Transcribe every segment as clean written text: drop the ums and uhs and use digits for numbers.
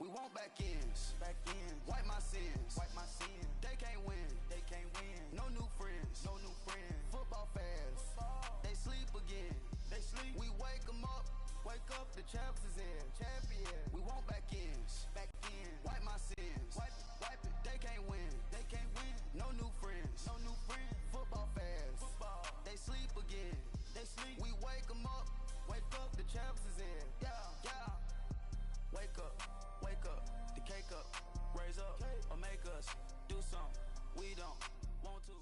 We want back ends. Wipe my sins. They can't win. No new friends. Football fans. They sleep again. We wake them up. The champs is in. We want back ends. Wipe my sins. Wipe it. They can't win. No new friends. Football fans. They sleep again. We wake them up. The champs is in. Yeah. Wake up. The cake up. Raise up or make us do something we don't want to.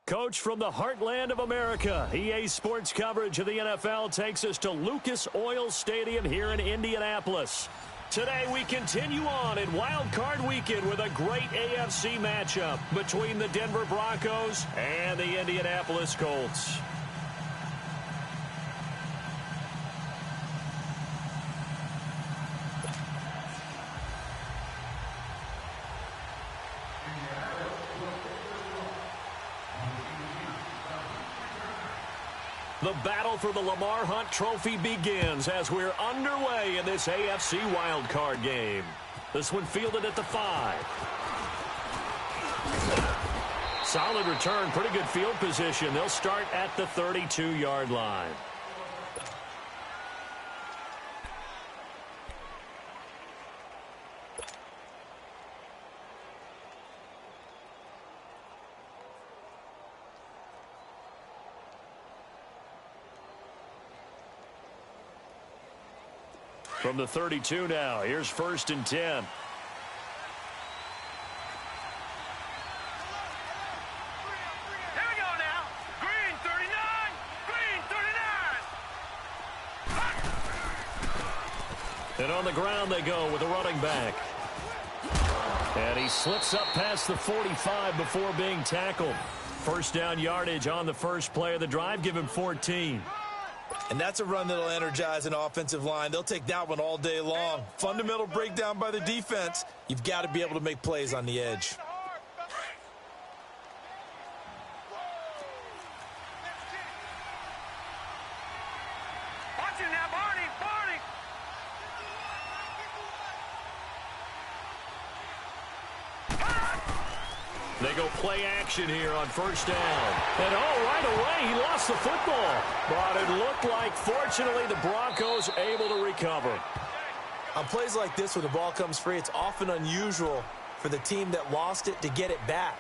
Coach from the heartland of America, EA Sports coverage of the NFL takes us to Lucas Oil Stadium here in Indianapolis. Today we continue on in Wild Card Weekend with a great AFC matchup between the Denver Broncos and the Indianapolis Colts. The battle for the Lamar Hunt Trophy begins as we're underway in this AFC wildcard game. This one fielded at the 5. Solid return, pretty good field position. They'll start at the 32-yard line. From the 32 now, here's 1st and 10. Here we go now. Green 39. And on the ground they go with the running back. And he slips up past the 45 before being tackled. First down yardage on the first play of the drive. Give him 14. And that's a run that'll energize an offensive line. They'll take that one all day long. Fundamental breakdown by the defense. You've got to be able to make plays on the edge. Watch it now, Barney. They go play action here on first down. And right away, he lost the football. But it looked like, fortunately, the Broncos able to recover. On plays like this, where the ball comes free, it's often unusual for the team that lost it to get it back.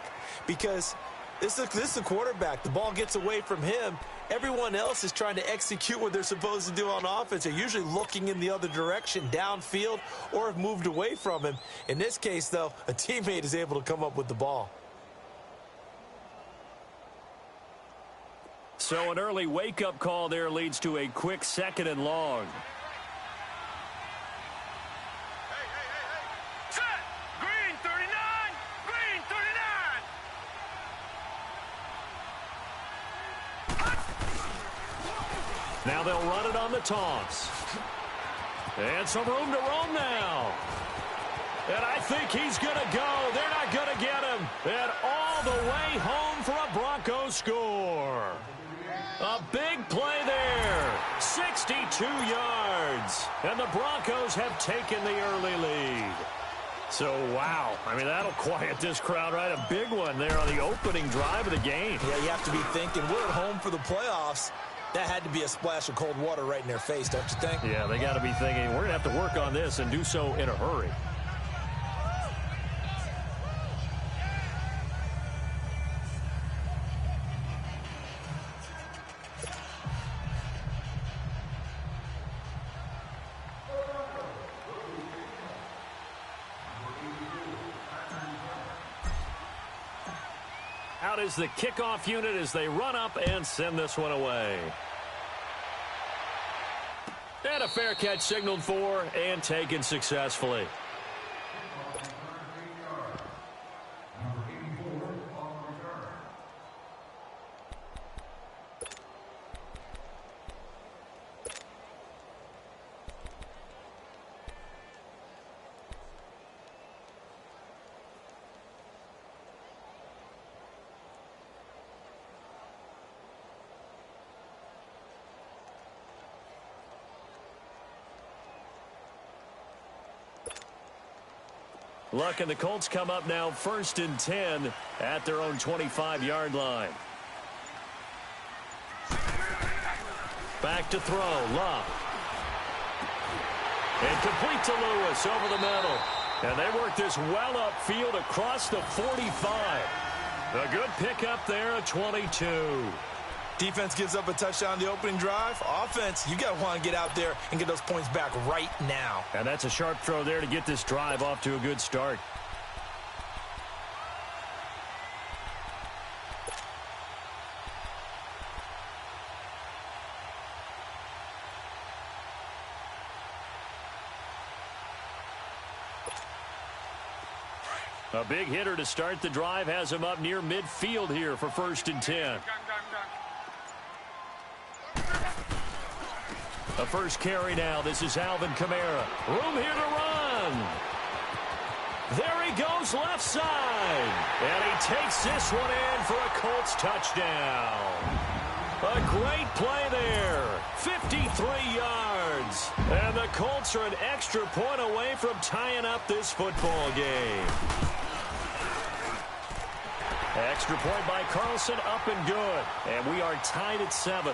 Because this is the quarterback. The ball gets away from him. Everyone else is trying to execute what they're supposed to do on offense. They're usually looking in the other direction, downfield, or have moved away from him. In this case, though, a teammate is able to come up with the ball. So an early wake-up call there leads to a quick 2nd and long. Set. Green 39. Now they'll run it on the toss. And some room to roam now. And I think he's going to go. They're not going to get him. And all the way home for a Broncos score. A big play there. 62 yards. And the Broncos have taken the early lead. So, wow. I mean, that'll quiet this crowd, right? A big one there on the opening drive of the game. Yeah, you have to be thinking, we're at home for the playoffs. That had to be a splash of cold water right in their face, don't you think? Yeah, they got to be thinking, we're going to have to work on this and do so in a hurry. Out is the kickoff unit as they run up and send this one away. And a fair catch signaled for and taken successfully. Look, and the Colts come up now 1st and 10 at their own 25-yard line. Back to throw, Love. And complete to Lewis over the middle. And they work this well upfield across the 45. A good pickup there at 22. Defense gives up a touchdown the opening drive. Offense, you got to want to get out there and get those points back right now. And that's a sharp throw there to get this drive off to a good start. A big hitter to start the drive has him up near midfield here for 1st and 10. The first carry now. This is Alvin Kamara. Room here to run. There he goes left side. And he takes this one in for a Colts touchdown. A great play there. 53 yards. And the Colts are an extra point away from tying up this football game. Extra point by Carlson, up and good. And we are tied at 7.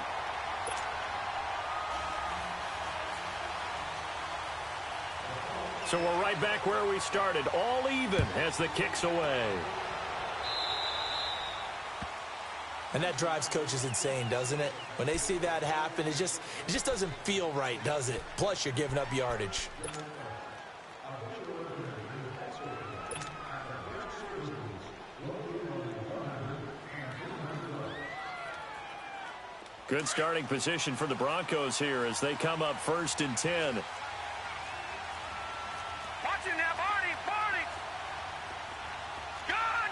So we're right back where we started, all even as the kick's away. And that drives coaches insane, doesn't it? When they see that happen, it just doesn't feel right, does it? Plus, you're giving up yardage. Good starting position for the Broncos here as they come up 1st and 10. Watch it now, Barney! Barney! Gone!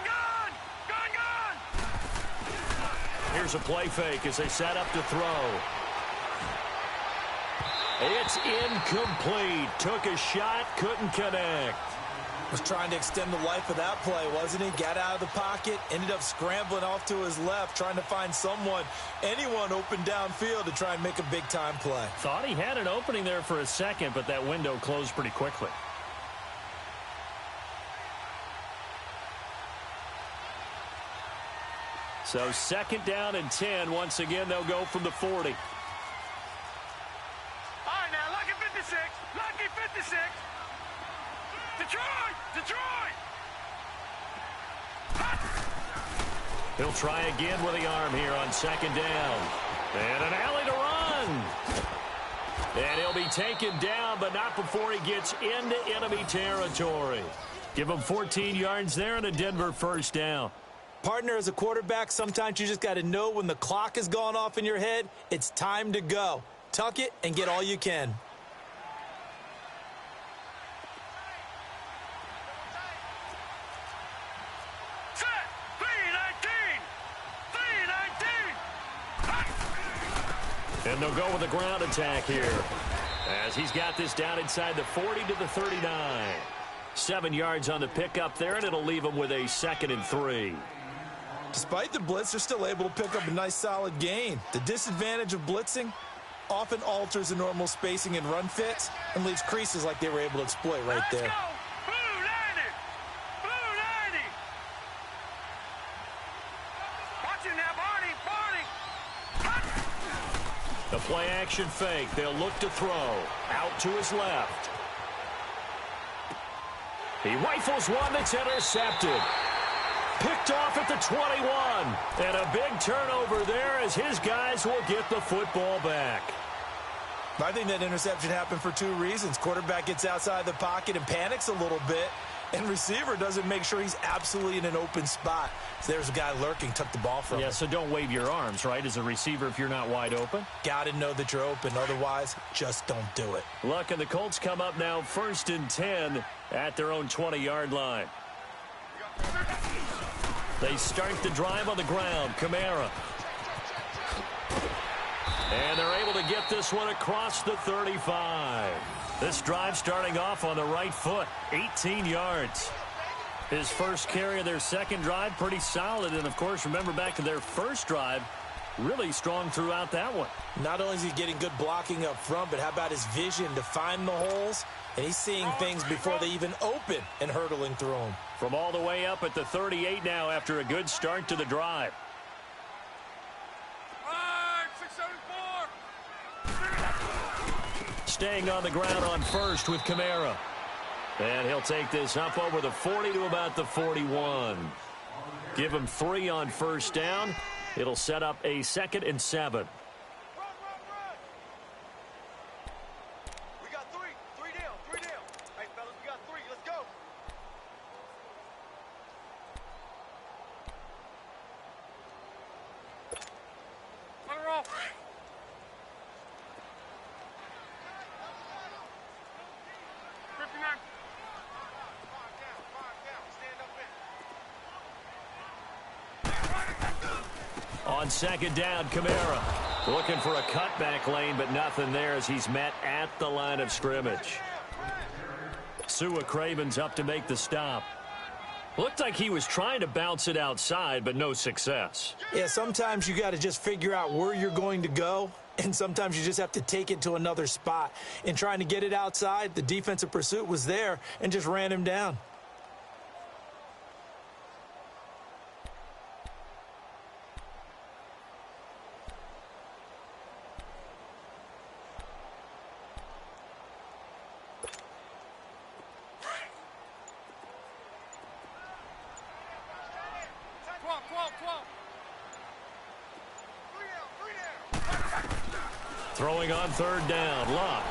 Here's a play fake as they set up to throw. It's incomplete. Took a shot, couldn't connect. Was trying to extend the life of that play, wasn't he? Got out of the pocket, ended up scrambling off to his left, trying to find anyone open downfield to try and make a big-time play. Thought he had an opening there for a second, but that window closed pretty quickly. So 2nd down and 10. Once again, they'll go from the 40. All right, now, lucky 56. Lucky 56. Detroit! He'll try again with the arm here on 2nd down. And an alley to run. And he'll be taken down, but not before he gets into enemy territory. Give him 14 yards there and a Denver 1st down. Partner, as a quarterback, sometimes you just got to know when the clock has gone off in your head, it's time to go. Tuck it and get all you can. And they'll go with a ground attack here as he's got this down inside the 40 to the 39. 7 yards on the pickup there, and it'll leave him with a 2nd and 3. Despite the blitz, they're still able to pick up a nice solid gain. The disadvantage of blitzing often alters the normal spacing and run fits and leaves creases like they were able to exploit right there. The play action fake. They'll look to throw. Out to his left. He rifles one that's intercepted. Picked off at the 21. And a big turnover there as his guys will get the football back. I think that interception happened for 2 reasons. Quarterback gets outside the pocket and panics a little bit. And receiver doesn't make sure he's absolutely in an open spot. So there's a guy lurking, took the ball from him. Yeah, so don't wave your arms, right, as a receiver if you're not wide open. Got to know that you're open. Otherwise, just don't do it. Look, and the Colts come up now 1st and 10 at their own 20-yard line. They start the drive on the ground. Kamara. And they're able to get this one across the 35. This drive starting off on the right foot, 18 yards. His first carry of their second drive, pretty solid. And, of course, remember back to their first drive, really strong throughout that one. Not only is he getting good blocking up front, but how about his vision to find the holes And he's seeing things before they even open and hurdling through them. From all the way up at the 38 now after a good start to the drive. 674. Staying on the ground on first with Kamara. And he'll take this up over the 40 to about the 41. Give him 3 on first down. It'll set up a 2nd and 7. We got 3. 3 down. 3 down. Hey, fellas, we got 3. Let's go. Run her off. 59. On second down, Kamara looking for a cutback lane, but nothing there as he's met at the line of scrimmage. Sua Craven's up to make the stop. Looked like he was trying to bounce it outside, but no success. Yeah, sometimes you got to just figure out where you're going to go, and sometimes you just have to take it to another spot. In trying to get it outside, the defensive pursuit was there and just ran him down. Throwing on third down, Luck.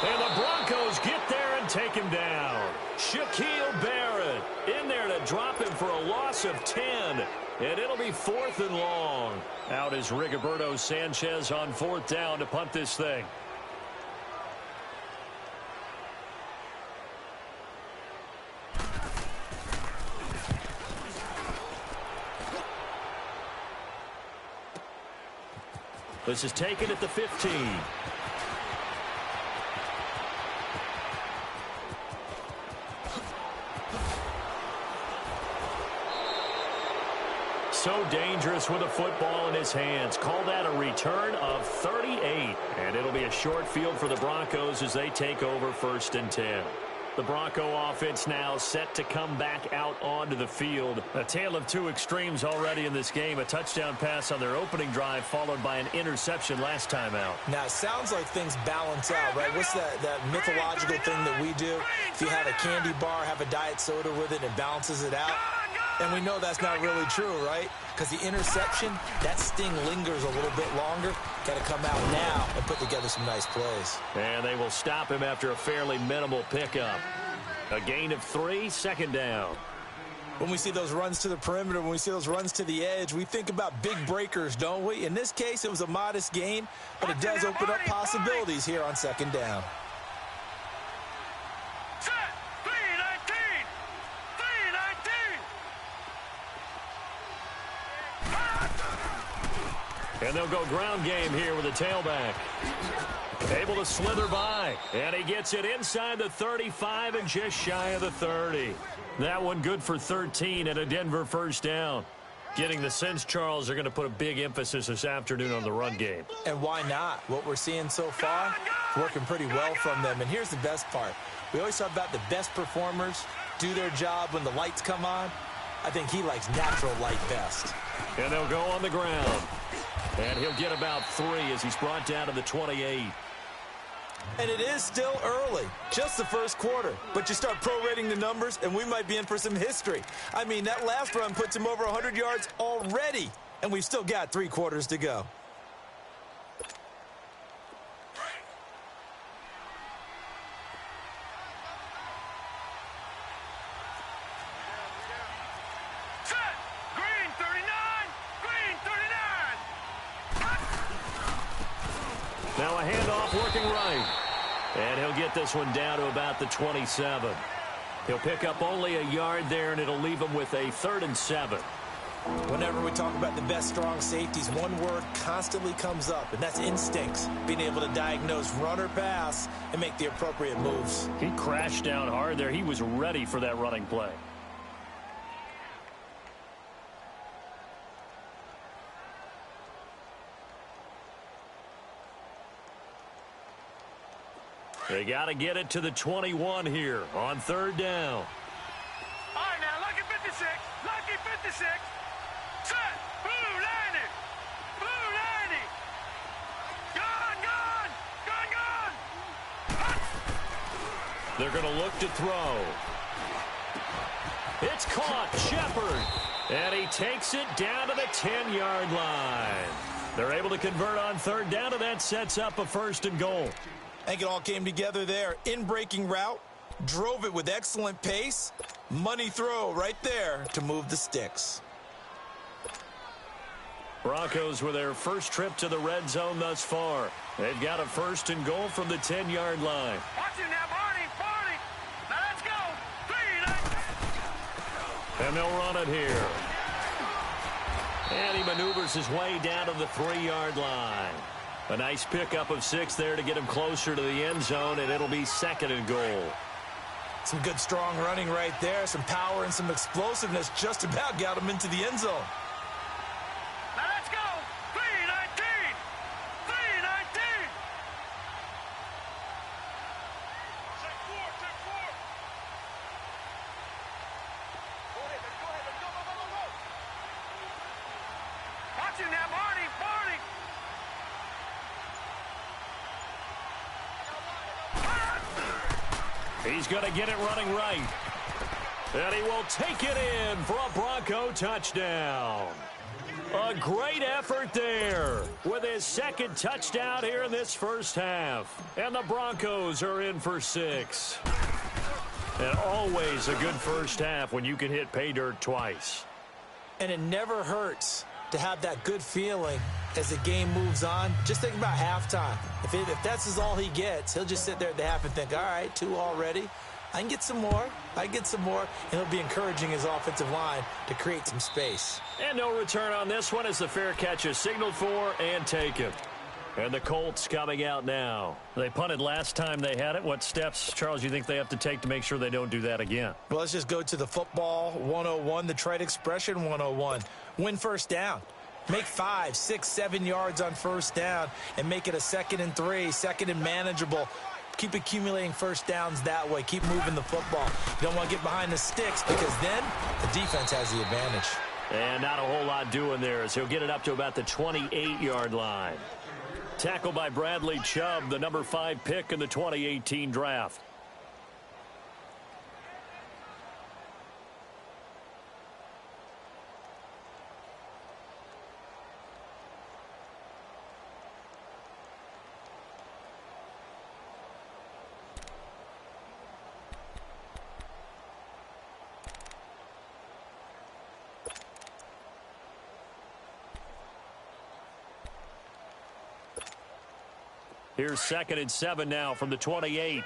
And the Broncos get there and take him down. Shaquille Barrett in there to drop him for a loss of 10. And it'll be 4th and long. Out is Rigoberto Sanchez on 4th down to punt this thing. This is taken at the 15. So dangerous with a football in his hands. Call that a return of 38. And it'll be a short field for the Broncos as they take over 1st and 10. The Bronco offense now set to come back out onto the field. A tale of 2 extremes already in this game. A touchdown pass on their opening drive followed by an interception last time out. Now, it sounds like things balance out, right? What's that mythological thing that we do? If you have a candy bar, have a diet soda with it, it balances it out. And we know that's not really true, right? Because the interception, that sting lingers a little bit longer. Got to come out now and put together some nice plays. And they will stop him after a fairly minimal pickup. A gain of 3, 2nd down. When we see those runs to the perimeter, when we see those runs to the edge, we think about big breakers, don't we? In this case, it was a modest gain, but it does open up possibilities here on 2nd down. And they'll go ground game here with a tailback. Able to slither by. And he gets it inside the 35 and just shy of the 30. That one good for 13 and a Denver 1st down. Getting the sense, Charles, they're going to put a big emphasis this afternoon on the run game. And why not? What we're seeing so far, working pretty well from them. And here's the best part. We always talk about the best performers do their job when the lights come on. I think he likes natural light best. And they'll go on the ground. And he'll get about 3 as he's brought down to the 28. And it is still early, just the 1st quarter. But you start prorating the numbers, and we might be in for some history. I mean, that last run puts him over 100 yards already, and we've still got 3 quarters to go. Now a handoff working right. And he'll get this one down to about the 27. He'll pick up only a yard there, and it'll leave him with a 3rd and 7. Whenever we talk about the best strong safeties, one word constantly comes up, and that's instincts. Being able to diagnose run or pass and make the appropriate moves. He crashed down hard there. He was ready for that running play. They got to get it to the 21 here on third down. All right, now, lucky 56. Lucky 56. Set. Blue 90. Blue 90. Gone, gone. Gone, gone. They're going to look to throw. It's caught. Shepard. And he takes it down to the 10-yard line. They're able to convert on third down, and that sets up a 1st and goal. I think it all came together there. In-breaking route, drove it with excellent pace. Money throw right there to move the sticks. Broncos with their first trip to the red zone thus far. They've got a 1st and goal from the 10-yard line. Watch it now, Barney. Barney. Now let's go. 3, 9. And they'll run it here. And he maneuvers his way down to the 3-yard line. A nice pickup of 6 there to get him closer to the end zone, and it'll be 2nd and goal. Some good, strong running right there. Some power and some explosiveness just about got him into the end zone. Now let's go. 3-19. 3-19. Check 4. Check 4. Go ahead. Let's go ahead. Let's go. Go, go, go, go. Watch it now, Barney. Barney. He's going to get it running right. And he will take it in for a Bronco touchdown. A great effort there with his 2nd touchdown here in this first half. And the Broncos are in for 6. And always a good first half when you can hit pay dirt twice. And it never hurts to have that good feeling as the game moves on. Just think about halftime. If that's all he gets, he'll just sit there at the half and think, all right, 2 already. I can get some more. I can get some more. And he'll be encouraging his offensive line to create some space. And no return on this one as the fair catch is signaled for and taken. And the Colts coming out now. They punted last time they had it. What steps, Charles, you think they have to take to make sure they don't do that again? Well, let's just go to the football 101, the trite expression 101. Win first down. Make 5, 6, 7 yards on first down and make it a 2nd and 3, 2nd and manageable. Keep accumulating first downs that way. Keep moving the football. You don't want to get behind the sticks because then the defense has the advantage. And not a whole lot doing there as he'll get it up to about the 28-yard line. Tackled by Bradley Chubb, the number 5 pick in the 2018 draft. Here's 2nd and 7 now from the 28.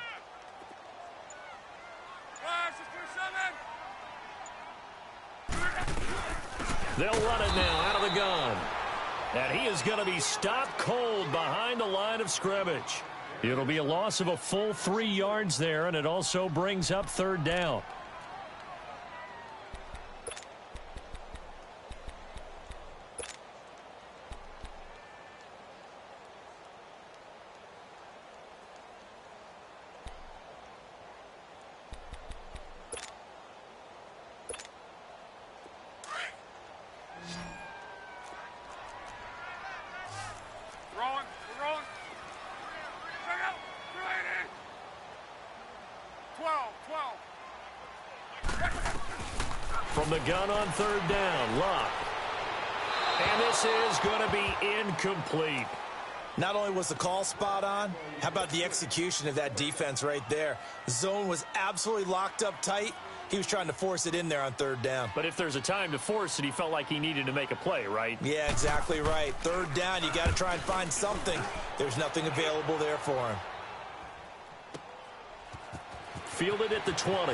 They'll run it now out of the gun. And he is going to be stopped cold behind the line of scrimmage. It'll be a loss of a full 3 yards there, and it also brings up 3rd down. From the gun on 3rd down, Luck. And this is going to be incomplete. Not only was the call spot on, how about the execution of that defense right there? Zone was absolutely locked up tight. He was trying to force it in there on 3rd down. But if there's a time to force it, he felt like he needed to make a play, right? Yeah, exactly right. 3rd down, you got to try and find something. There's nothing available there for him. Fielded at the 20.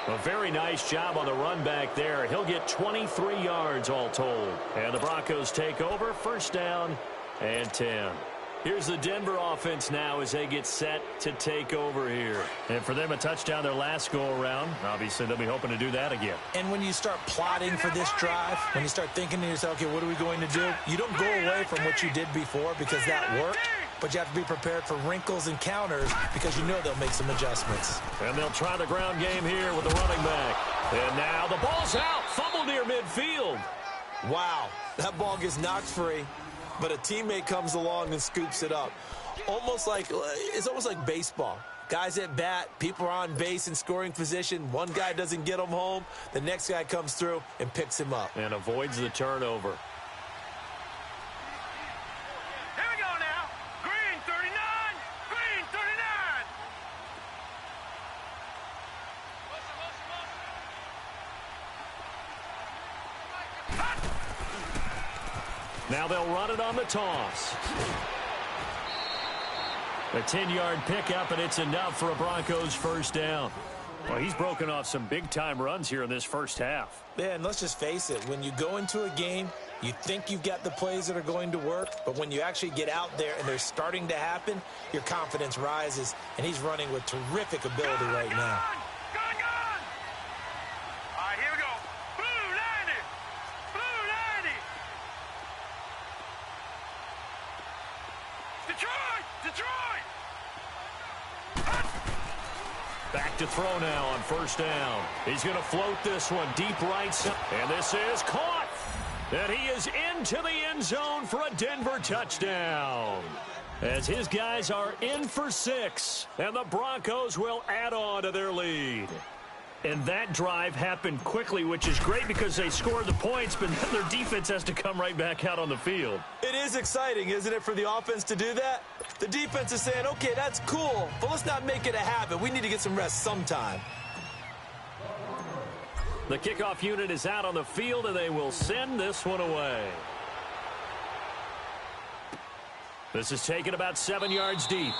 A very nice job on the run back there. He'll get 23 yards all told. And the Broncos take over, 1st down and 10. Here's the Denver offense now as they get set to take over here. And for them, a touchdown their last go-around. Obviously, they'll be hoping to do that again. And when you start plotting for this drive, when you start thinking to yourself, okay, what are we going to do? You don't go away from what you did before because that worked. but you have to be prepared for wrinkles and counters because you know they'll make some adjustments. And they'll try the ground game here with the running back. And now the ball's out. Fumble near midfield. Wow, that ball gets knocked free, but a teammate comes along and scoops it up. It's almost like baseball. Guys at bat, people are on base in scoring position. One guy doesn't get him home. The next guy comes through and picks him up. And avoids the turnover. Here we go now. Green 39. Green 39. Now they'll run it on the toss. A 10-yard pickup, and it's enough for a Broncos first down. Well, he's broken off some big-time runs here in this first half. Yeah, and let's just face it. When you go into a game, you think you've got the plays that are going to work, but when you actually get out there and they're starting to happen, your confidence rises, and he's running with terrific ability right now. Gone! All right, here we go. Blue 90. Blue 90. Detroit! Back to throw now on first down. He's going to float this one deep right side. And this is caught. And he is into the end zone for a Denver touchdown. As his guys are in for 6. And the Broncos will add on to their lead. And that drive happened quickly, which is great because they scored the points, but then their defense has to come right back out on the field. It is exciting, isn't it, for the offense to do that? The defense is saying, okay, that's cool, but let's not make it a habit. We need to get some rest sometime. The kickoff unit is out on the field, and they will send this one away. This is taken about 7 yards deep.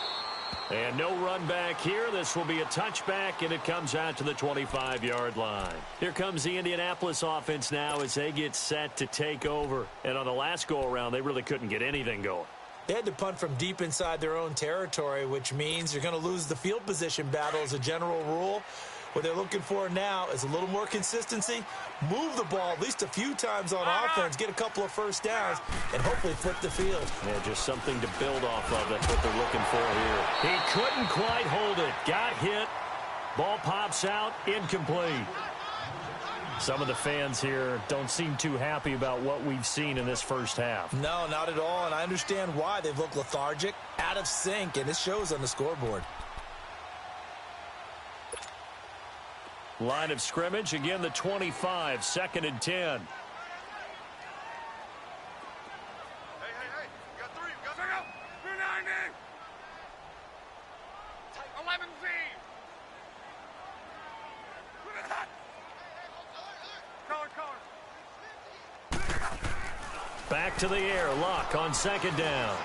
And no run back here. This will be a touchback, and it comes out to the 25-yard line. Here comes the Indianapolis offense now as they get set to take over. And on the last go-around, they really couldn't get anything going. They had to punt from deep inside their own territory, which means you're going to lose the field position battle as a general rule. What they're looking for now is a little more consistency, move the ball at least a few times on offense, get a couple of first downs, and hopefully flip the field. Yeah, just something to build off of. That's what they're looking for here. He couldn't quite hold it. Got hit. Ball pops out. Incomplete. Some of the fans here don't seem too happy about what we've seen in this first half. No, not at all, and I understand why. They've looked lethargic, out of sync, and it shows on the scoreboard. Line of scrimmage, again the 25, 2nd and 10. Hey. We got 3. We got 3 out. 290. 11 Z. Color. Back to the air. Luck on 2nd down.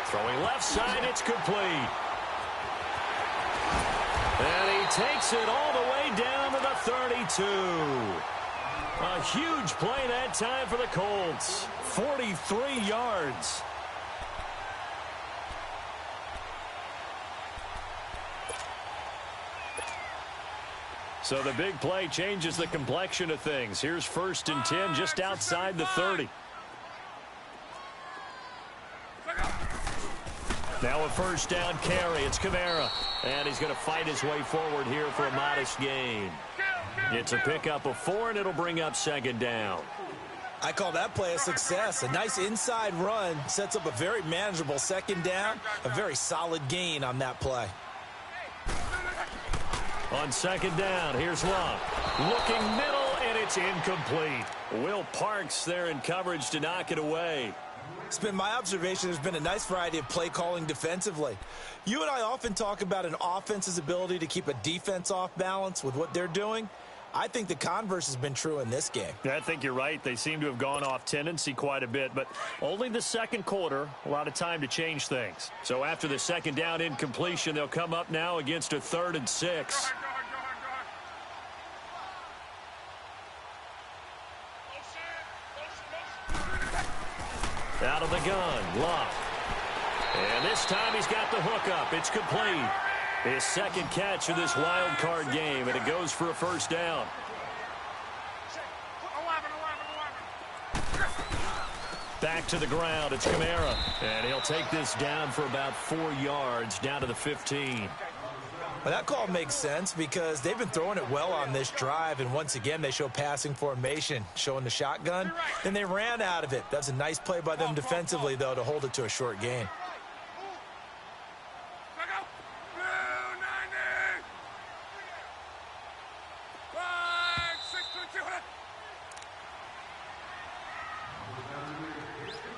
Throwing left side. It's complete. And he takes it all the way down to the 32. A huge play that time for the Colts. 43 yards. So the big play changes the complexion of things. Here's 1st and 10 just outside the 30. Now a first down carry. It's Kamara. And he's going to fight his way forward here for a modest gain. It's a pickup of 4, and it'll bring up 2nd down. I call that play a success. A nice inside run sets up a very manageable 2nd down. A very solid gain on that play. On 2nd down, here's Love. Looking middle, and it's incomplete. Will Parks there in coverage to knock it away. It's been my observation there's been a nice variety of play calling defensively. You and I often talk about an offense's ability to keep a defense off balance with what they're doing. I think the converse has been true in this game. I think you're right. They seem to have gone off tendency quite a bit, but only the 2nd quarter, a lot of time to change things. So after the 2nd down incompletion, they'll come up now against a 3rd and 6. Out of the gun, Luck. And this time he's got the hook up. It's complete. His 2nd catch of this wild card game, and it goes for a first down. Back to the ground. It's Kamara. And he'll take this down for about 4 yards, down to the 15. Well, that call makes sense because they've been throwing it well on this drive, and once again they show passing formation, showing the shotgun. Then they ran out of it. That's a nice play by them defensively, though, to hold it to a short gain.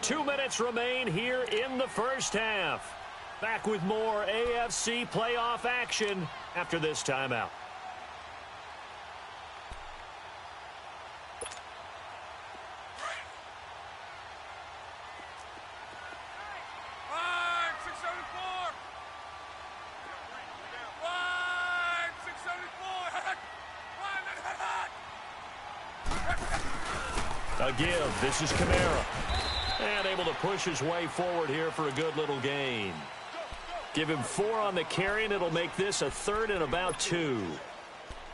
2 minutes remain here in the first half. Back with more AFC playoff action after this timeout. A give. This is Kamara. And able to push his way forward here for a good little gain. Give him 4 on the carry, and it'll make this a 3rd and about 2.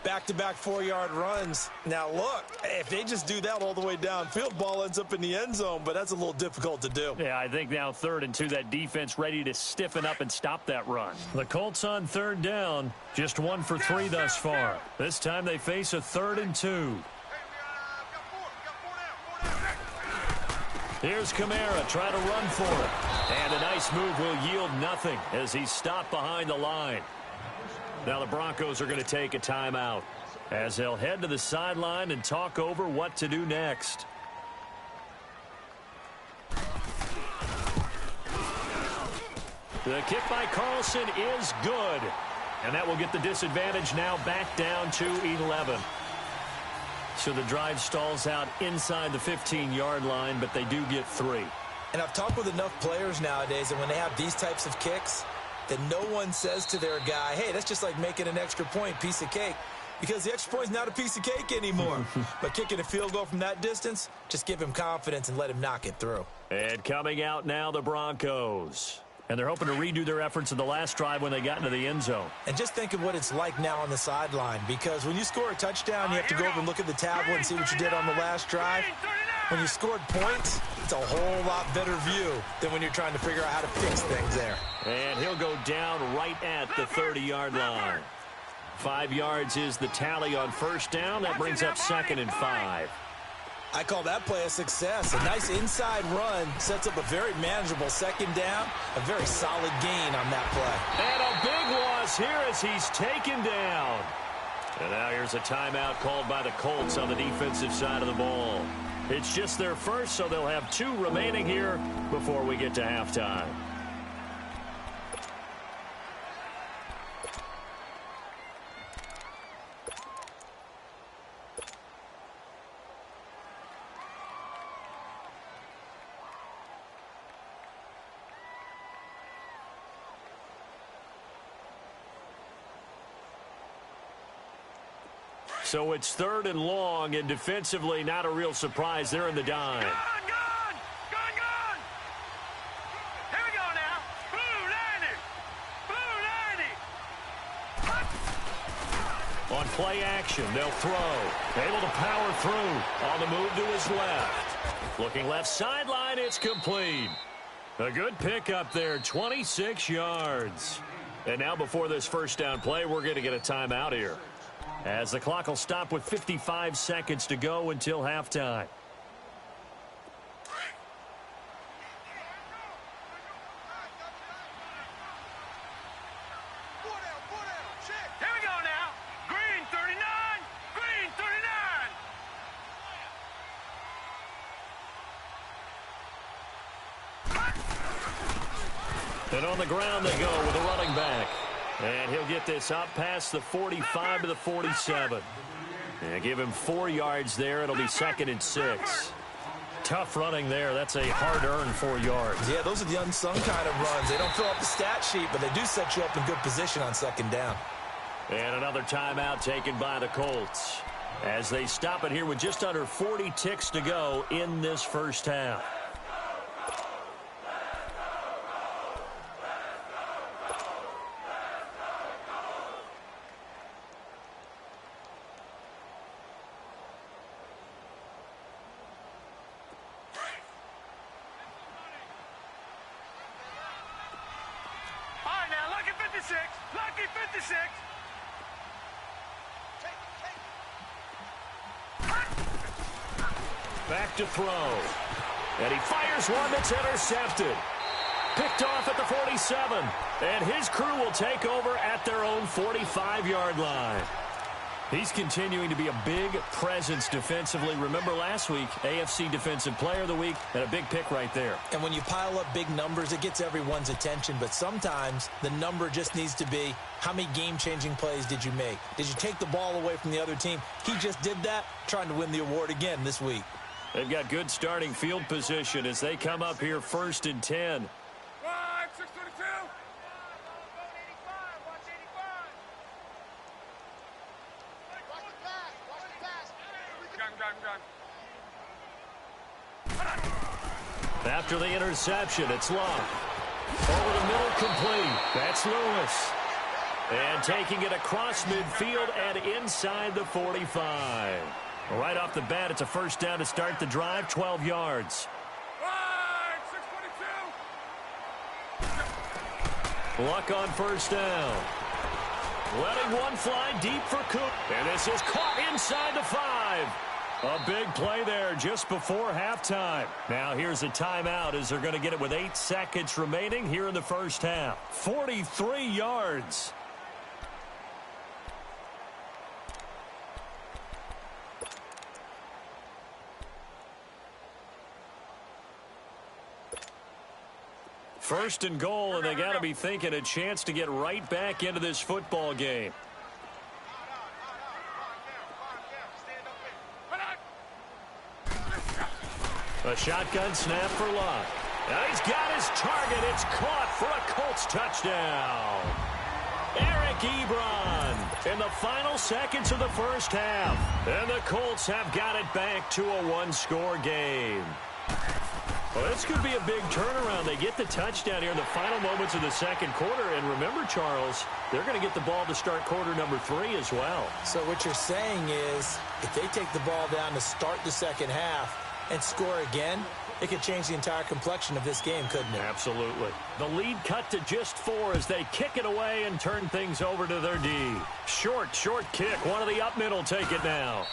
Back-to-back 4-yard runs. Now, look, if they just do that all the way downfield, ball ends up in the end zone, but that's a little difficult to do. Yeah, I think now 3rd and 2, that defense ready to stiffen up and stop that run. The Colts on 3rd down, just 1 for 3 thus far. This time they face a 3rd and 2. Here's Kamara trying to run for it. And a nice move will yield nothing as he's stopped behind the line. Now the Broncos are going to take a timeout as they'll head to the sideline and talk over what to do next. The kick by Carlson is good. And that will get the disadvantage now back down to 11. So the drive stalls out inside the 15-yard line, but they do get 3. And I've talked with enough players nowadays that when they have these types of kicks, that no one says to their guy, hey, that's just like making an extra point, piece of cake. Because the extra point is not a piece of cake anymore. But kicking a field goal from that distance, just give him confidence and let him knock it through. And coming out now, the Broncos. And they're hoping to redo their efforts in the last drive when they got into the end zone. And just think of what it's like now on the sideline, because when you score a touchdown, you have to go over and look at the tablet and see what you did on the last drive. When you scored points, it's a whole lot better view than when you're trying to figure out how to fix things there. And he'll go down right at the 30-yard line. 5 yards is the tally on first down. That brings up 2nd and 5. I call that play a success. A nice inside run sets up a very manageable 2nd down. A very solid gain on that play. And a big loss here as he's taken down. And now here's a timeout called by the Colts on the defensive side of the ball. It's just their first, so they'll have 2 remaining here before we get to halftime. So it's 3rd and long, and defensively not a real surprise. They're in the dime. Gone! Here we go now. Blue 90. On play action, they'll throw. Able to power through. On the move to his left. Looking left sideline, it's complete. A good pickup there, 26 yards. And now before this first down play, we're going to get a timeout here, as the clock will stop with 55 seconds to go until halftime. Here we go now. Green 39. Green 39. And on the ground they go with a running back. And he'll get this up past the 45 to the 47. And give him 4 yards there. It'll be 2nd and 6. Tough running there. That's a hard-earned 4 yards. Yeah, those are the unsung kind of runs. They don't fill up the stat sheet, but they do set you up in good position on 2nd down. And another timeout taken by the Colts, as they stop it here with just under 40 ticks to go in this first half. 56. Lucky 56. Back to throw. And he fires one that's intercepted. Picked off at the 47. And his crew will take over at their own 45-yard line. He's continuing to be a big presence defensively. Remember last week, AFC Defensive Player of the Week, and a big pick right there. And when you pile up big numbers, it gets everyone's attention. But sometimes the number just needs to be, how many game-changing plays did you make? Did you take the ball away from the other team? He just did that, trying to win the award again this week. They've got good starting field position as they come up here 1st and 10. 622. After the interception, it's Locke. Over the middle, complete. That's Lewis. And taking it across midfield and inside the 45. Right off the bat, it's a first down to start the drive, 12 yards. 622. Luck on first down. Letting one fly deep for Cook. And this is caught inside the 5. A big play there just before halftime. Now here's a timeout as they're going to get it with 8 seconds remaining here in the first half. 43 yards. First and goal, and they got to be thinking a chance to get right back into this football game. A shotgun snap for Locke. Now he's got his target. It's caught for a Colts touchdown. Eric Ebron in the final seconds of the first half. And the Colts have got it back to a one-score game. Well, this could be a big turnaround. They get the touchdown here in the final moments of the second quarter. And remember, Charles, they're going to get the ball to start quarter number 3 as well. So what you're saying is, if they take the ball down to start the second half and score again, it could change the entire complexion of this game, couldn't it? Absolutely. The lead cut to just 4 as they kick it away and turn things over to their D. Short kick. One of the up middle take it now.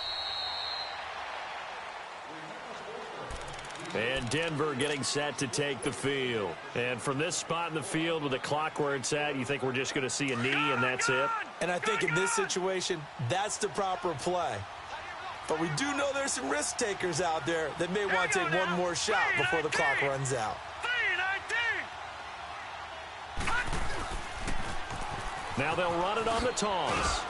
And Denver getting set to take the field. And from this spot in the field with the clock where it's at, you think we're just going to see a knee and that's it? And I think in this situation, that's the proper play. But we do know there's some risk takers out there that may want to take one more shot before the clock runs out. Now they'll run it on the toss.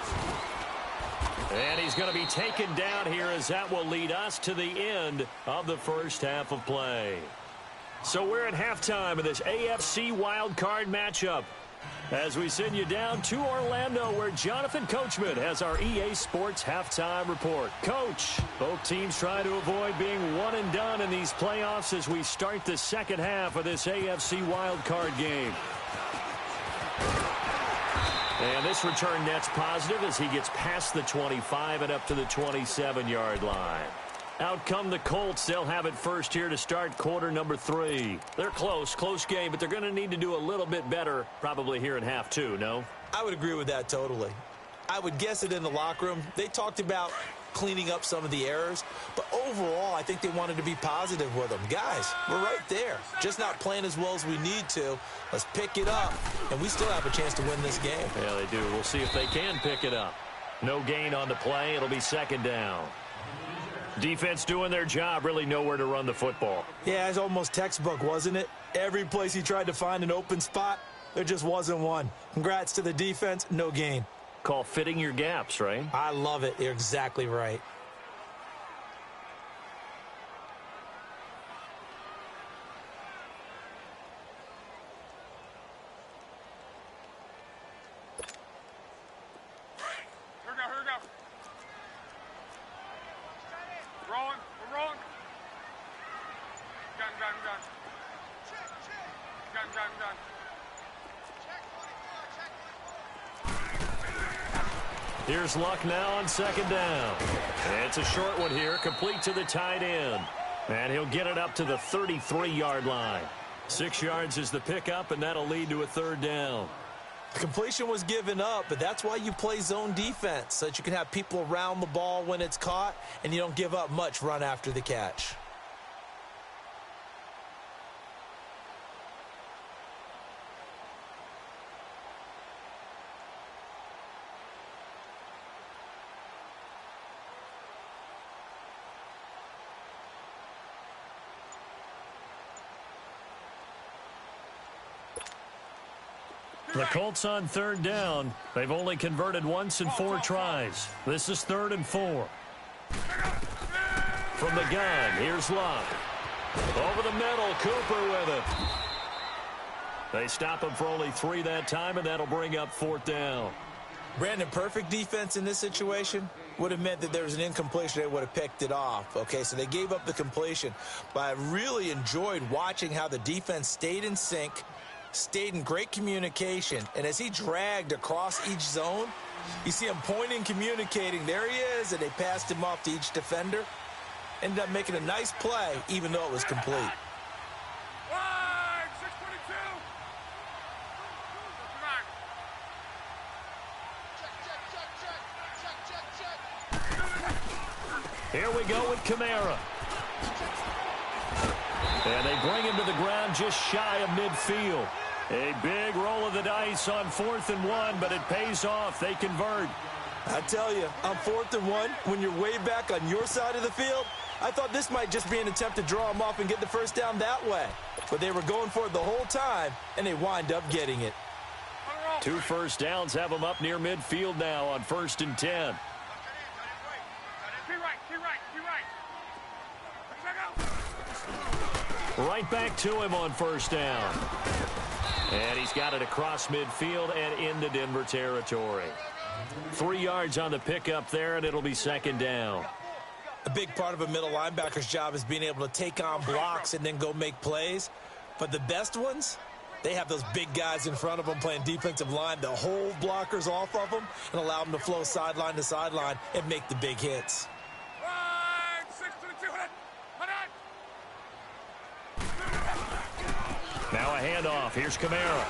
And he's going to be taken down here as that will lead us to the end of the first half of play. So we're at halftime of this AFC wildcard matchup as we send you down to Orlando where Jonathan Coachman has our EA Sports halftime report. Coach, both teams trying to avoid being one and done in these playoffs as we start the second half of this AFC wildcard game. And this return net's positive as he gets past the 25 and up to the 27-yard line. Out come the Colts. They'll have it first here to start quarter number 3. They're close game, but they're going to need to do a little bit better probably here in half 2, no? I would agree with that totally. I would guess it in the locker room. They talked about cleaning up some of the errors, but overall, I think they wanted to be positive with them. Guys, we're right there. Just not playing as well as we need to. Let's pick it up, and we still have a chance to win this game. Yeah, they do. We'll see if they can pick it up. No gain on the play. It'll be second down. Defense doing their job, really nowhere to run the football. Yeah, it's almost textbook, wasn't it? Every place he tried to find an open spot, there just wasn't one. Congrats to the defense, no gain. Call fitting your gaps, right? I love it. You're exactly right. Here we go. Rolling. We're rolling. Gun. Gun. Here's Luck now on second down. And it's a short one here, complete to the tight end. And he'll get it up to the 33-yard line. 6 yards is the pickup, and that'll lead to a third down. The completion was given up, but that's why you play zone defense, so that you can have people around the ball when it's caught, and you don't give up much run after the catch. The Colts on third down. They've only converted once in 4 tries. This is 3rd and 4. From the gun, here's Love. Over the middle, Cooper with it. They stop him for only 3 that time, and that'll bring up 4th down. Brandon, perfect defense in this situation would have meant that there was an incompletion. They would have picked it off. Okay, so they gave up the completion. But I really enjoyed watching how the defense stayed in sync, stayed in great communication, and as he dragged across each zone, you see him pointing, communicating. There he is, and they passed him off to each defender. Ended up making a nice play, even though it was complete. Line, 622. Here we go with Kamara. And they bring him to the ground just shy of midfield. A big roll of the dice on 4th and 1, but it pays off. They convert. I tell you, on 4th and 1, when you're way back on your side of the field, I thought this might just be an attempt to draw him off and get the first down that way. But they were going for it the whole time, and they wind up getting it. 2 first downs have them up near midfield now on 1st and 10. Right back to him on 1st down. And he's got it across midfield and into Denver territory. 3 yards on the pickup there, and it'll be 2nd down. A big part of a middle linebacker's job is being able to take on blocks and then go make plays. But the best ones, they have those big guys in front of them playing defensive line to hold blockers off of them and allow them to flow sideline to sideline and make the big hits. Now a handoff. Here's Kamara.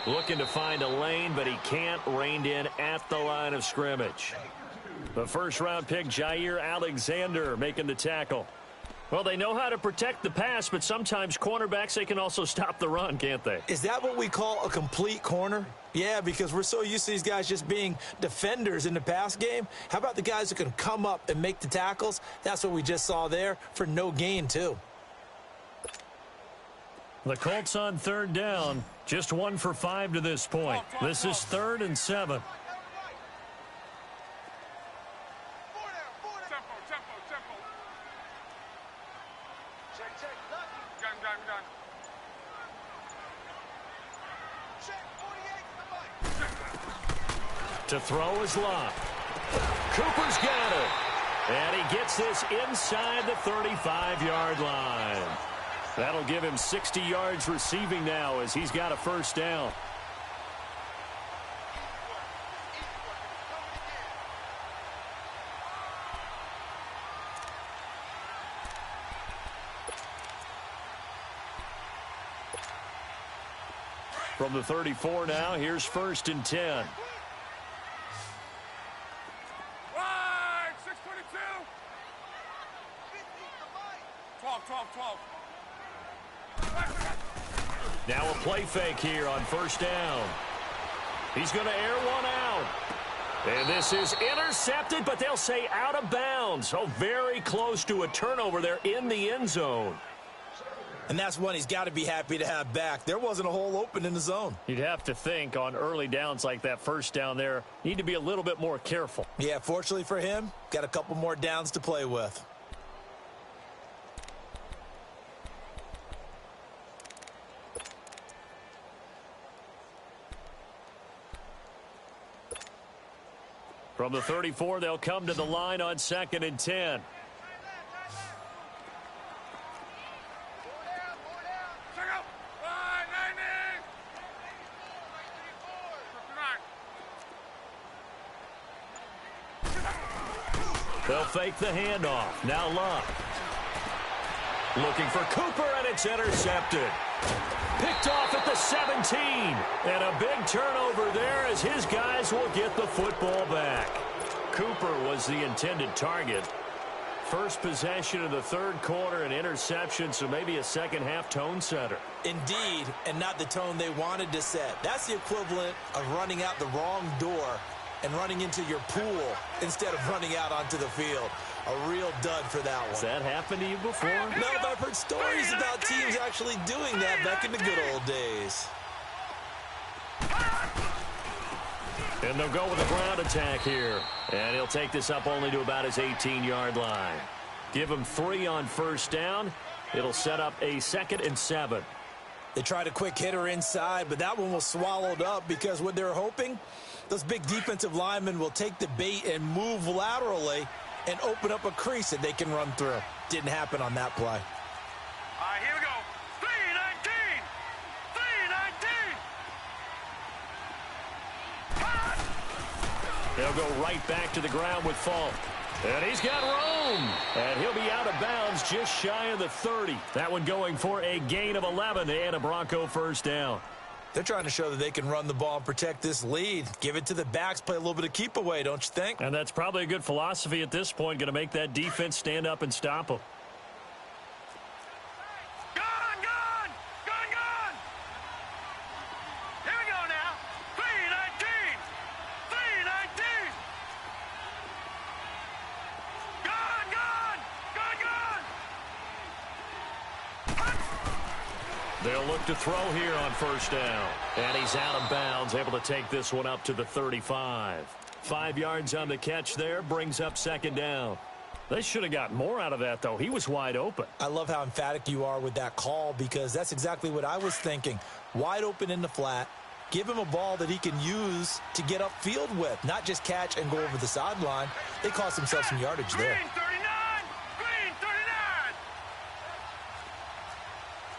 Looking to find a lane, but he can't. Reined in at the line of scrimmage. The first-round pick, Jair Alexander, making the tackle. Well, they know how to protect the pass, but sometimes cornerbacks, they can also stop the run, can't they? Is that what we call a complete corner? Yeah, because we're so used to these guys just being defenders in the pass game. How about the guys who can come up and make the tackles? That's what we just saw there for no gain, too. The Colts on 3rd down. Just 1 for 5 to this point. This is 3rd and 7. To throw is Locke. Cooper's got it. And he gets this inside the 35-yard line. That'll give him 60 yards receiving now as he's got a first down. From the 34 now, here's 1st and 10. 12. Now a play fake here on 1st down. He's going to air one out. And this is intercepted, but they'll say out of bounds. Oh, very close to a turnover there in the end zone. And that's one he's got to be happy to have back. There wasn't a hole open in the zone. You'd have to think on early downs like that first down there, need to be a little bit more careful. Yeah, fortunately for him, got a couple more downs to play with. From the 34, they'll come to the line on 2nd and 10. They'll fake the handoff. Now Love. Looking for Cooper, and it's intercepted. picked off at the 17. And a big turnover there as his guys will get the football back. Cooper was the intended target. First possession of the third quarter, an interception, so maybe a second-half tone setter. Indeed, and not the tone they wanted to set. That's the equivalent of running out the wrong door and running into your pool instead of running out onto the field. A real dud for that one. Has that happened to you before? No, but I've heard stories about teams actually doing that back in the good old days. And they'll go with a ground attack here. And he'll take this up only to about his 18-yard line. Give him 3 on first down. It'll set up a 2nd and 7. They tried a quick hitter inside, but that one was swallowed up because what they're hoping, those big defensive linemen will take the bait and move laterally and open up a crease that they can run through. Didn't happen on that play. All right, here we go. 3-19. 3-19. They'll go right back to the ground with Falk. And he's got room. And he'll be out of bounds just shy of the 30. That one going for a gain of 11 and a Bronco first down. They're trying to show that they can run the ball and protect this lead. Give it to the backs, play a little bit of keep away, don't you think? And that's probably a good philosophy at this point, going to make that defense stand up and stop them. Gone, gone, gone, gone. Here we go now. 3-19. 3-19. Gone, gone, gone, gone. They'll look to throw here on first down. And he's out of bounds, able to take this one up to the 35. 5 yards on the catch there, brings up 2nd down. They should have got more out of that, though. He was wide open. I love how emphatic you are with that call because that's exactly what I was thinking. Wide open in the flat. Give him a ball that he can use to get upfield with, not just catch and go over the sideline. They cost themselves some yardage there. Green 39. Green 39.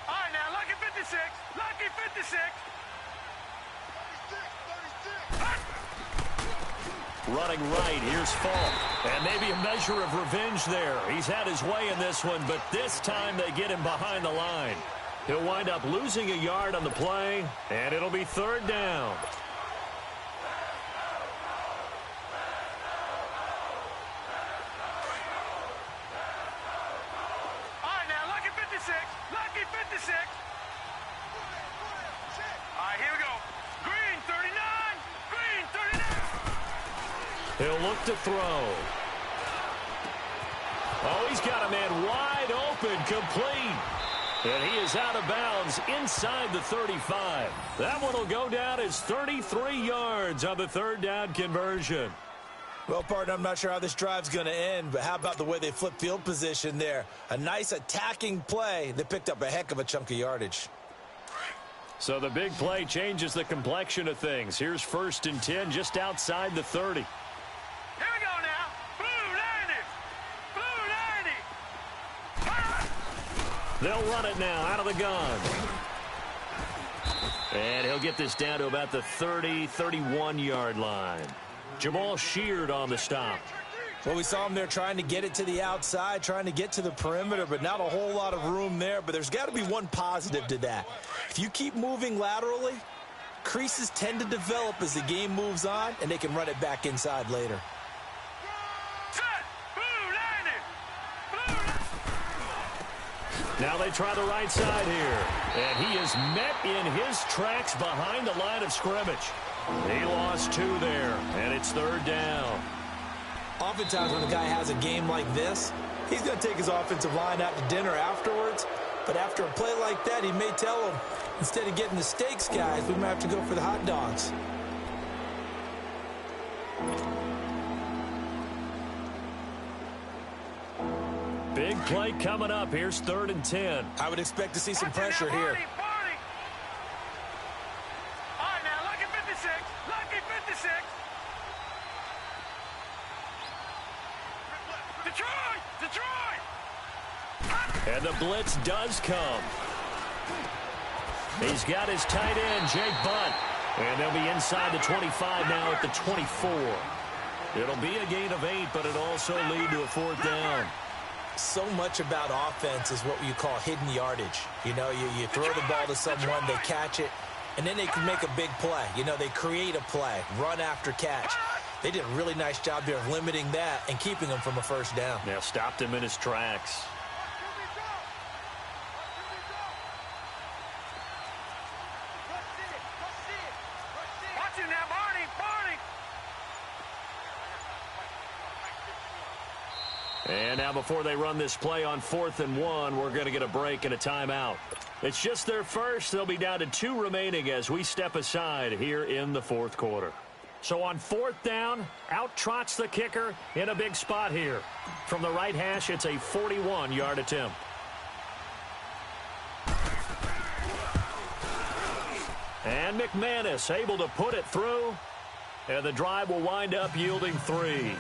All right, now, Lucky 56. Lucky 56. 36. Running right, here's Falk. And maybe a measure of revenge there. He's had his way in this one, but this time they get him behind the line. He'll wind up losing a yard on the play, and it'll be 3rd down. All right, now, Lucky 56. Lucky 56. All right, here we go. Green 39. Green 39. He'll look to throw. Oh, he's got a man wide open, complete. And he is out of bounds inside the 35. That one will go down as 33 yards on the 3rd down conversion. Well, partner, I'm not sure how this drive's going to end, but how about the way they flip field position there? A nice attacking play that picked up a heck of a chunk of yardage. So the big play changes the complexion of things. Here's 1st and 10 just outside the 30. Here we go now. Blue 90. Blue 90. They'll run it now out of the gun. And he'll get this down to about the 30, 31-yard line. Jamal Sheard on the stop. Well, we saw him there trying to get it to the outside, trying to get to the perimeter, but not a whole lot of room there. But there's got to be one positive to that. If you keep moving laterally, creases tend to develop as the game moves on, and they can run it back inside later. Set. Blue 90. Blue 90. Now they try the right side here. And he is met in his tracks behind the line of scrimmage. He lost 2 there, and it's 3rd down. Oftentimes when a guy has a game like this, he's going to take his offensive line out to dinner afterwards. But after a play like that, he may tell them, instead of getting the steaks, guys, we might have to go for the hot dogs. Big play coming up. Here's 3rd and 10. I would expect to see some pressure here. All right, now, Lucky 56. Lucky 56. Detroit! Detroit! And the blitz does come. He's got his tight end, Jake Bunt. And they'll be inside the 25 now at the 24. It'll be a gain of 8, but it'll also lead to a 4th down. so much about offense is what you call hidden yardage. You know, you throw the ball to someone, they catch it, and then they can make a big play. You know, they create a play, run after catch. They did a really nice job here of limiting that and keeping him from a first down. Yeah, stopped him in his tracks. And now before they run this play on 4th and 1, we're going to get a break and a timeout. It's just their first. They'll be down to 2 remaining as we step aside here in the 4th quarter. So on 4th down, out trots the kicker in a big spot here. From the right hash, it's a 41-yard attempt. And McManus able to put it through. And the drive will wind up yielding 3.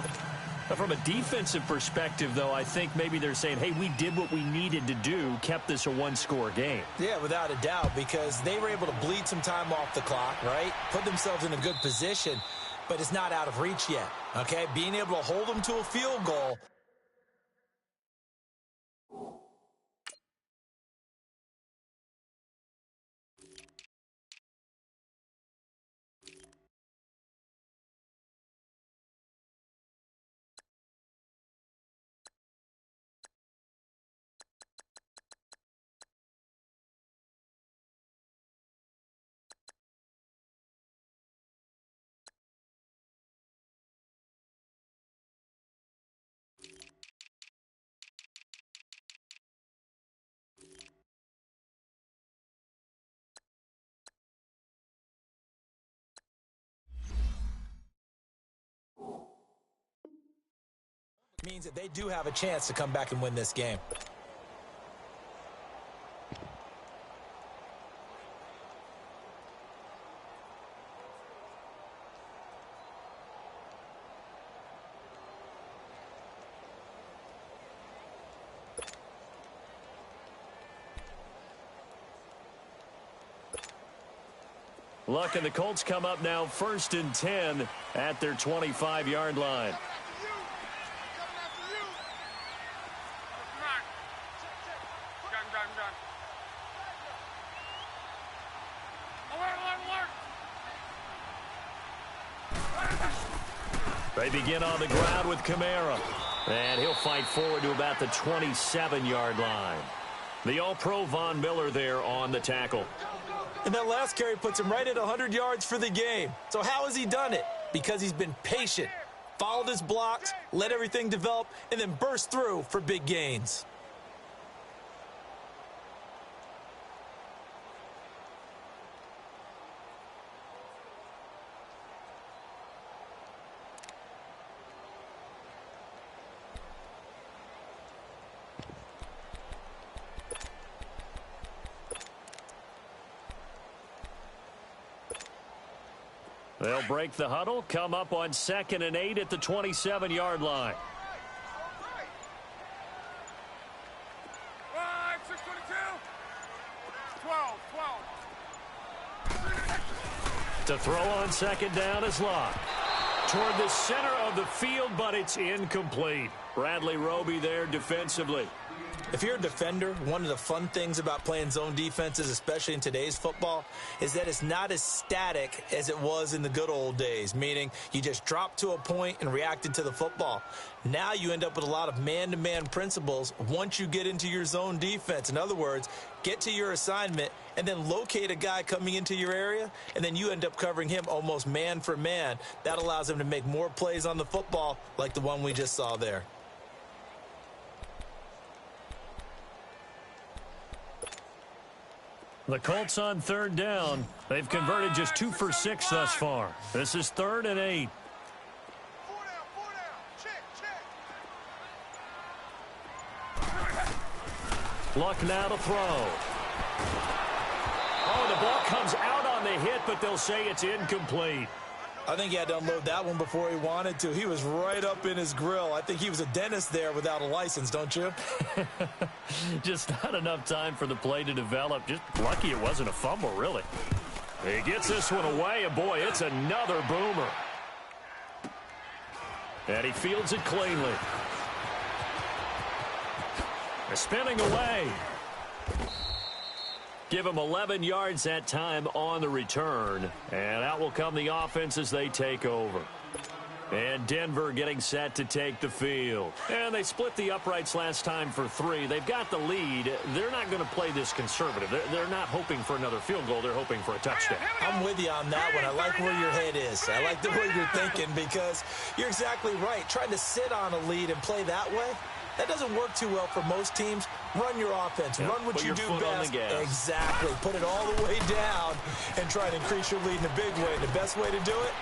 From a defensive perspective, though, I think maybe they're saying, hey, we did what we needed to do, kept this a one-score game. Yeah, without a doubt, because they were able to bleed some time off the clock, right? Put themselves in a good position, but it's not out of reach yet, okay? Being able to hold them to a field goal. Means that they do have a chance to come back and win this game. Luck and the Colts come up now 1st and 10 at their 25-yard line. They begin on the ground with Kamara. And he'll fight forward to about the 27-yard line. The All-Pro Von Miller there on the tackle. And that last carry puts him right at 100 yards for the game. So how has he done it? Because he's been patient, followed his blocks, let everything develop, and then burst through for big gains. They'll break the huddle, come up on 2nd and 8 at the 27-yard line. 12. To throw on 2nd down is Locke. Toward the center of the field, but it's incomplete. Bradley Roby there defensively. If you're a defender, one of the fun things about playing zone defenses, especially in today's football, is that it's not as static as it was in the good old days, meaning you just dropped to a point and reacted to the football. Now you end up with a lot of man-to-man principles once you get into your zone defense. In other words, get to your assignment and then locate a guy coming into your area, and then you end up covering him almost man for man. That allows him to make more plays on the football like the one we just saw there. The Colts on 3rd down. They've converted just 2 for 6 thus far. This is 3rd and 8. 4 down. Check. Luck now to throw. Oh, the ball comes out on the hit, but they'll say it's incomplete. I think he had to unload that one before he wanted to. He was right up in his grill. I think he was a dentist there without a license, don't you? Just not enough time for the play to develop. Just lucky it wasn't a fumble, really. He gets this one away, and boy, it's another boomer. And he fields it cleanly. Spinning away. Give him 11 yards that time on the return. And out will come the offense as they take over. And Denver getting set to take the field. And they split the uprights last time for 3. They've got the lead. They're not going to play this conservative. They're not hoping for another field goal. They're hoping for a touchdown. I'm with you on that one. I like where your head is. I like the way you're thinking because you're exactly right. Trying to sit on a lead and play that way, that doesn't work too well for most teams. Run your offense. Yeah, run what you do best. Exactly. Put it all the way down and try to increase your lead in a big way. And the best way to do it,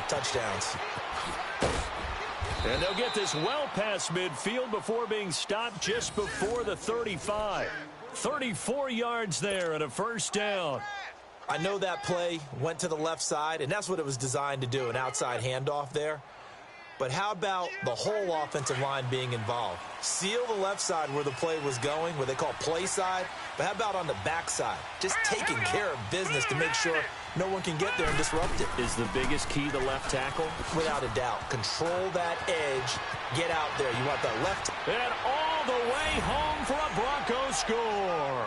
touchdowns. And they'll get this well past midfield before being stopped just before the 35. 34 yards there and a first down. I know that play went to the left side, and that's what it was designed to do, an outside handoff there. But how about the whole offensive line being involved? Seal the left side where the play was going, where they call play side. But how about on the back side? Just taking care of business to make sure no one can get there and disrupt it. Is the biggest key the left tackle? Without a doubt. Control that edge. Get out there. You want the left. And all the way home for a Broncos score.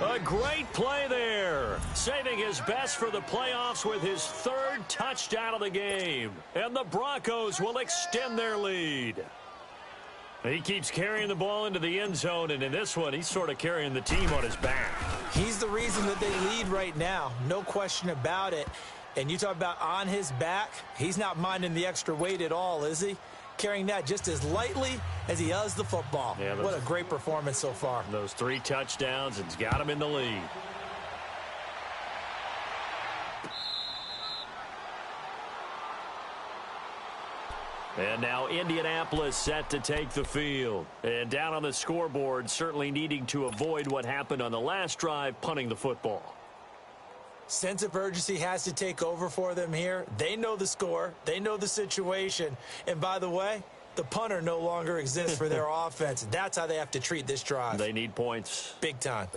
A great play there. Saving his best for the playoffs with his 3rd touchdown of the game. And the Broncos will extend their lead. He keeps carrying the ball into the end zone, and in this one, he's sort of carrying the team on his back. He's the reason that they lead right now. No question about it. And you talk about on his back, he's not minding the extra weight at all, is he? Carrying that just as lightly as he does the football. Yeah, what a great performance so far. Those 3 touchdowns, it's got him in the lead. And now Indianapolis set to take the field. And down on the scoreboard, certainly needing to avoid what happened on the last drive, punting the football. Sense of urgency has to take over for them here. They know the score. They know the situation. And by the way, the punter no longer exists for their offense. That's how they have to treat this drive. They need points. Big time.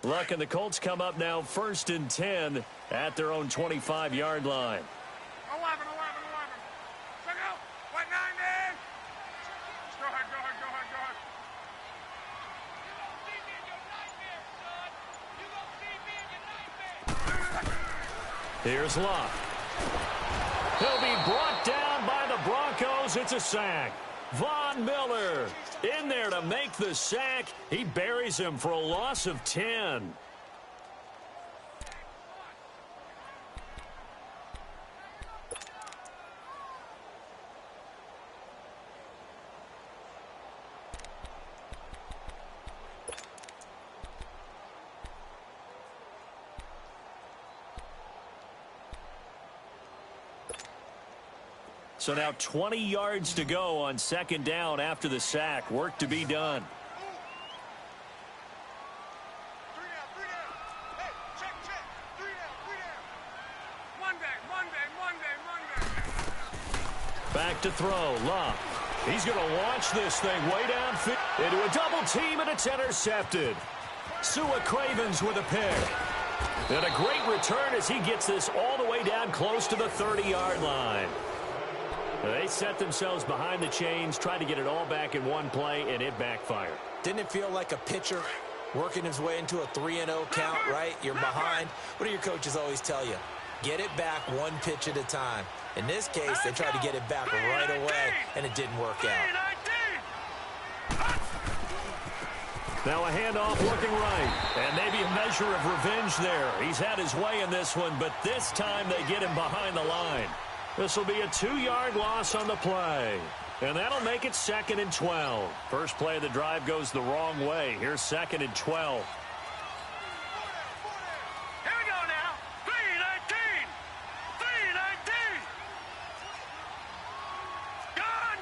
Luck and the Colts come up now 1st and 10 at their own 25-yard line. 11. Check out. 190. Go ahead. Here's Luck. He'll be brought down by the Broncos. It's a sack. Von Miller in there to make the sack. He buries him for a loss of 10. So now 20 yards to go on 2nd down after the sack. Work to be done. 3 down. Hey, check. 3 down. Monday. Back to throw. Luck. He's going to launch this thing way downfield into a double team, and it's intercepted. Sua Cravens with a pick. And a great return as he gets this all the way down close to the 30-yard line. They set themselves behind the chains, tried to get it all back in one play, and it backfired. Didn't it feel like a pitcher working his way into a 3-0 count, right? You're behind. What do your coaches always tell you? Get it back one pitch at a time. In this case, they tried to get it back right away, and it didn't work out. Now a handoff looking right, and maybe a measure of revenge there. He's had his way in this one, but this time they get him behind the line. This will be a 2-yard loss on the play. And that'll make it 2nd and 12. First play of the drive goes the wrong way. Here's 2nd and 12. Here we go now. 3-19. Gone.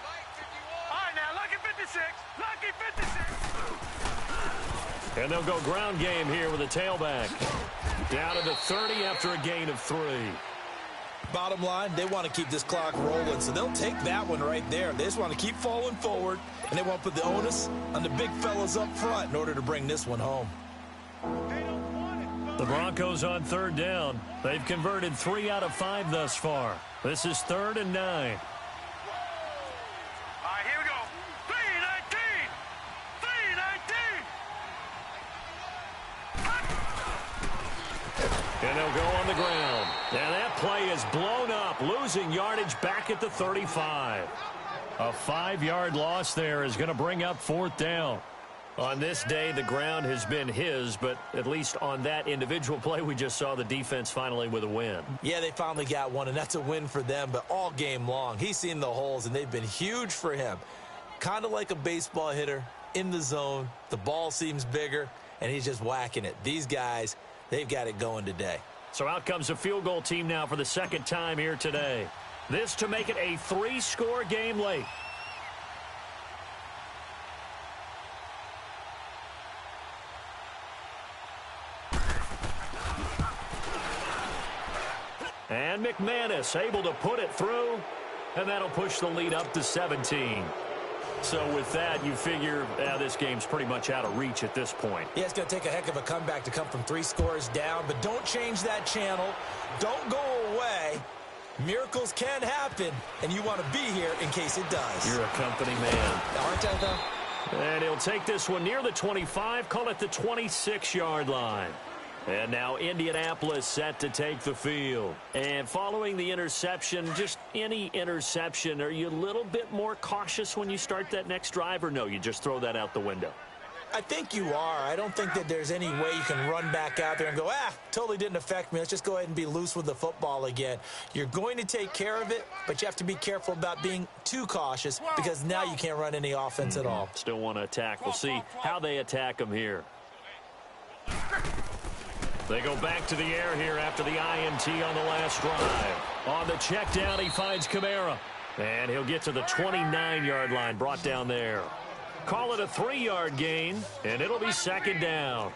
Mike 51. All right, now, Lucky 56. And they'll go ground game here with a tailback. Down to the 30 after a gain of 3. Bottom line, they want to keep this clock rolling, so they'll take that one right there. They just want to keep falling forward, and they want to put the onus on the big fellas up front in order to bring this one home. They don't want it, The Broncos on third down. They've converted 3 out of 5 thus far. This is 3rd and 9. All right, here we go. 3-19. 3-19. And they'll go on the ground. And that play is blown up, losing yardage back at the 35. A 5-yard loss there is going to bring up 4th down. On this day, the ground has been his, but at least on that individual play, we just saw the defense finally with a win. Yeah, they finally got one, and that's a win for them, but all game long, he's seen the holes, and they've been huge for him. Kind of like a baseball hitter in the zone. The ball seems bigger, and he's just whacking it. These guys, they've got it going today. So out comes a field goal team now for the second time here today. This to make it a 3-score game late. And McManus able to put it through, and that'll push the lead up to 17. So with that, you figure this game's pretty much out of reach at this point. Yeah, it's going to take a heck of a comeback to come from 3 scores down, but don't change that channel. Don't go away. Miracles can happen, and you want to be here in case it does. You're a company man. Aren't I, though? And he'll take this one near the 25, call it the 26-yard line. And now Indianapolis set to take the field. And following the interception, just any interception, are you a little bit more cautious when you start that next drive, or no, you just throw that out the window? I think you are. I don't think that there's any way you can run back out there and go, totally didn't affect me. Let's just go ahead and be loose with the football again. You're going to take care of it, but you have to be careful about being too cautious because now you can't run any offense at all. Still want to attack. We'll see how they attack them here. They go back to the air here after the INT on the last drive. On the check down, he finds Kamara. And he'll get to the 29-yard line, brought down there. Call it a 3-yard gain, and it'll be second down.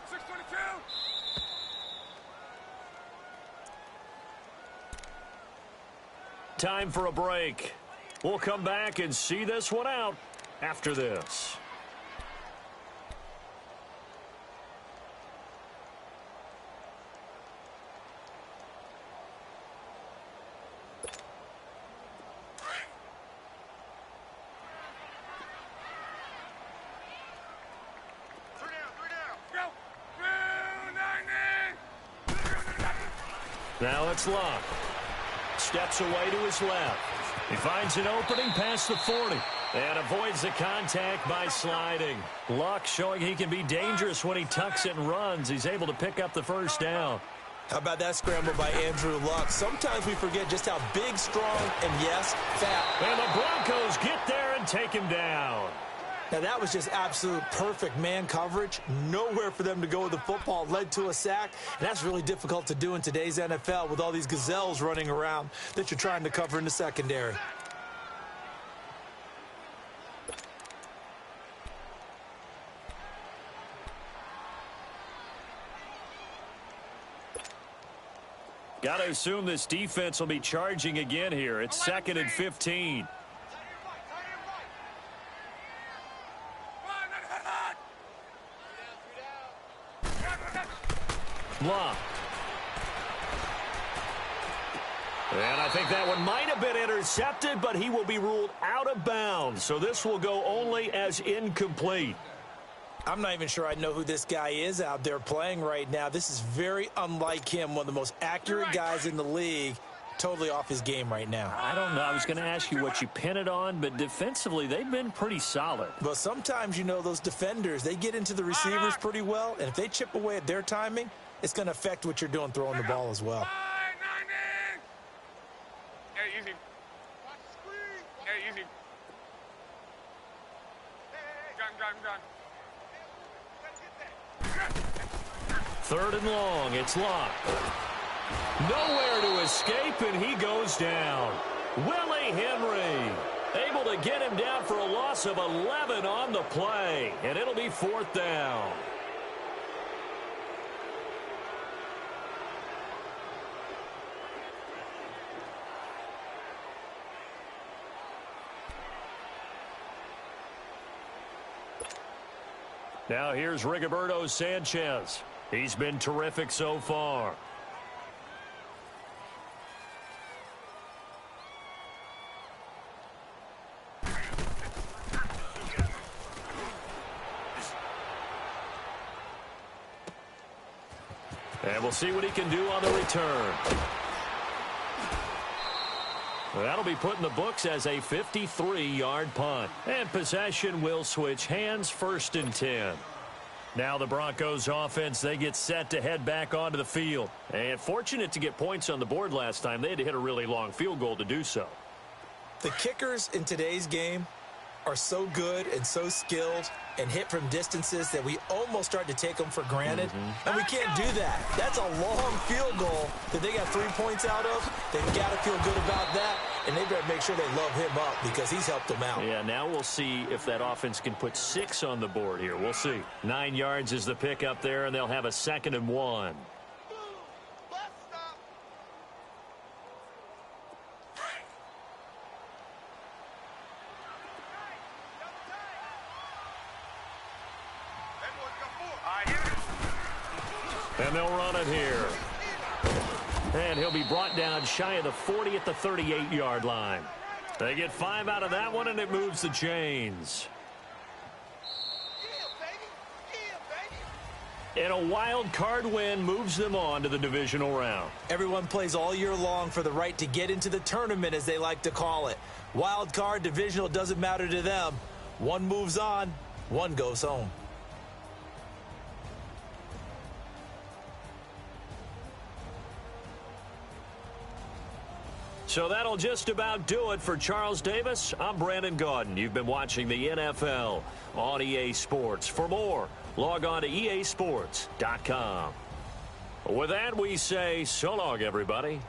622. Time for a break. We'll come back and see this one out after this. Now it's Luck. Steps away to his left. He finds an opening past the 40 and avoids the contact by sliding. Luck showing he can be dangerous when he tucks it and runs. He's able to pick up the first down. How about that scramble by Andrew Luck? Sometimes we forget just how big, strong, and, yes, fat. And the Broncos get there and take him down. Now, that was just absolute perfect man coverage. Nowhere for them to go with the football. Led to a sack. And that's really difficult to do in today's NFL with all these gazelles running around that you're trying to cover in the secondary. Got to assume this defense will be charging again here. It's 2nd and 15. Blah. And I think that one might have been intercepted, but he will be ruled out of bounds. So this will go only as incomplete. I'm not even sure I know who this guy is out there playing right now. This is very unlike him, one of the most accurate guys in the league. Totally off his game right now. I don't know. I was going to ask you what you pin it on, but defensively, they've been pretty solid. Well, sometimes, you know, those defenders, they get into the receivers pretty well, and if they chip away at their timing, it's going to affect what you're doing throwing the ball as well. Hey, easy. Hey, easy. Gun. 3rd and long. It's Locke. Nowhere to escape, and he goes down. Willie Henry able to get him down for a loss of 11 on the play, and it'll be 4th down. Now here's Rigoberto Sanchez. He's been terrific so far. And we'll see what he can do on the return. That'll be put in the books as a 53-yard punt. And possession will switch hands, 1st and 10. Now the Broncos offense, they get set to head back onto the field. And fortunate to get points on the board last time. They had to hit a really long field goal to do so. The kickers in today's game are so good and so skilled and hit from distances that we almost start to take them for granted. And we can't do that. That's a long field goal that they got 3 points out of. They've got to feel good about that, and they better make sure they love him up because he's helped them out. Yeah, now we'll see if that offense can put 6 on the board here. We'll see. 9 yards is the pick up there, and they'll have a 2nd and 1. And they'll run it here. And he'll be brought down shy of the 40 at the 38-yard line. They get 5 out of that one, and it moves the chains. And a wild card win moves them on to the divisional round. Everyone plays all year long for the right to get into the tournament, as they like to call it. Wild card, divisional, doesn't matter to them. One moves on, one goes home. So that'll just about do it for Charles Davis. I'm Brandon Gaudin. You've been watching the NFL on EA Sports. For more, log on to easports.com. With that, we say so long, everybody.